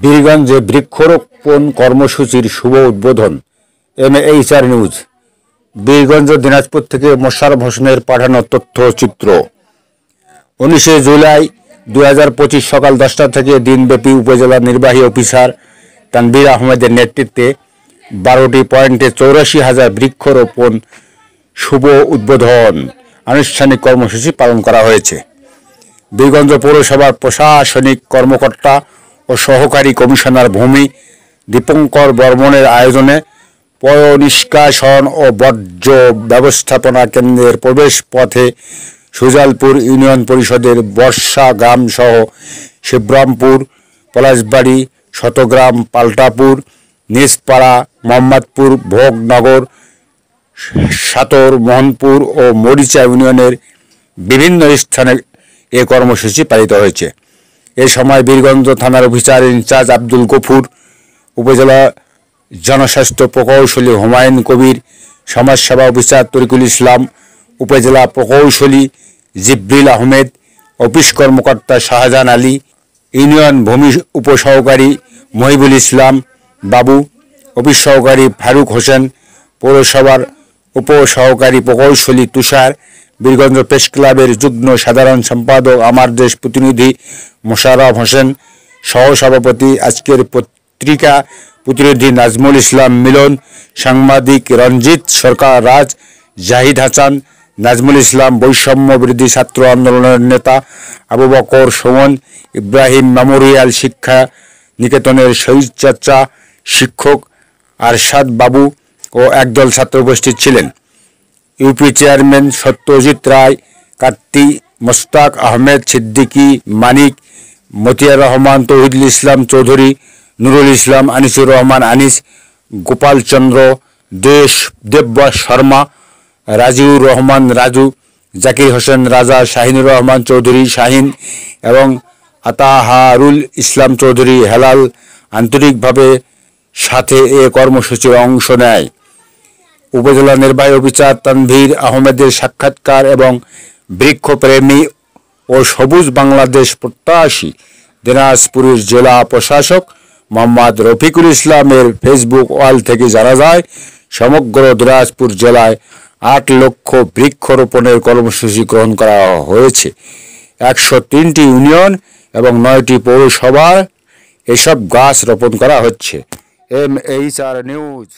বীরগঞ্জে বৃক্ষরোপণ কর্মসূচির শুভ উদ্বোধন। MHR news. বীরগঞ্জ দিনাজপুর থেকে মোশাররফ হোসেনের পাঠানো তথ্যচিত্র। 19 জুলাই 2025 সকাল 10টা থেকে দিনব্যাপী উপজেলা নির্বাহী অফিসার তানভীর আহমেদের নেতৃত্বে 12টি পয়েন্টে 84,000 বৃক্ষরোপণ শুভ উদ্বোধন আনুষ্ঠানিক কর্মসূচি পালন করা হয়েছে। বীরগঞ্জ পৌরসভার প্রশাসনিক কর্মকর্তা ও সহকারী কমিশনার ভূমি দীপঙ্কর বর্মনের আয়োজনে পয়ঃনিষ্কাশন ও বর্জ্য ব্যবস্থাপনা কেন্দ্রের প্রবেশ পথে সুজালপুর ইউনিয়ন পরিষদের বর্ষা গ্রাম সহ শিবরামপুর, পলাশবাড়ি, শতগ্রাম, পাল্টাপুর, নিজপাড়া, মোহাম্মদপুর, ভোগনগর, সাতর, মোহনপুর ও মরিচা ইউনিয়নের বিভিন্ন স্থানে এ কর্মসূচি পালিত হয়েছে। এ সময় বীরগঞ্জ থানার অফিসার ইনচার্জ আব্দুল গফুর, উপজেলা জনস্বাস্থ্য প্রকৌশলী হুমায়ুন কবির, সমাজসেবা অফিসার তরিকুল ইসলাম, উপজেলা প্রকৌশলী জিবরিল আহমেদ, অফিস কর্মকর্তা শাহজাহান আলী, ইউনিয়ন ভূমি উপসহকারী মহিবুল ইসলাম বাবু, অফিস সহকারী ফারুক হোসেন, পৌরসভার উপসহকারী প্রকৌশলী তুষার, বীরগঞ্জ প্রেস ক্লাবের যুগ্ম সাধারণ সম্পাদক আমার দেশ প্রতিনিধি মোশাররফ হোসেন, সহসভাপতি আজকের পত্রিকা প্রতিনিধি নাজমুল ইসলাম মিলন, সাংবাদিক রঞ্জিত সরকার রাজ, জাহিদ হাসান, নাজমুল ইসলাম, বৈষম্য বিরোধী ছাত্র আন্দোলনের নেতা আবু বকর সুমন, ইব্রাহিম মেমোরিয়াল শিক্ষা নিকেতনের শহীদ চাচা, শিক্ষক আরশাদ বাবু ও একদল ছাত্র উপস্থিত ছিলেন। ইউপি চেয়ারম্যান সত্যজিৎ রায়, কার্তি, মোস্তাক আহমেদ সিদ্দিকী, মানিক, মতিয়ার রহমান, তৌহিদুল ইসলাম চৌধুরী, নুরুল ইসলাম, আনিসুর রহমান আনিস, গোপাল চন্দ্র, দেববর শর্মা, রাজিউর রহমান রাজু, জাকির হোসেন রাজা, শাহিনুর রহমান চৌধুরী শাহিন এবং আতাহারুল ইসলাম চৌধুরী হেলাল আন্তরিকভাবে সাথে এ কর্মসূচির অংশ নেয়। উপজেলা নির্বাহী অফিসার তানভীর আহমেদের সাক্ষাৎকার এবং বৃক্ষপ্রেমী ও সবুজ বাংলাদেশ প্রত্যাশী দিনাজপুরের জেলা প্রশাসক মোহাম্মদ রফিকুল ইসলামের ফেসবুক ওয়াল থেকে জানা যায়, সমগ্র দিনাজপুর জেলায় 8 লক্ষ বৃক্ষরোপণের কর্মসূচি গ্রহণ করা হয়েছে। 103টি ইউনিয়ন এবং 9টি পৌরসভায় এসব গাছ রোপণ করা হচ্ছে। MHR news.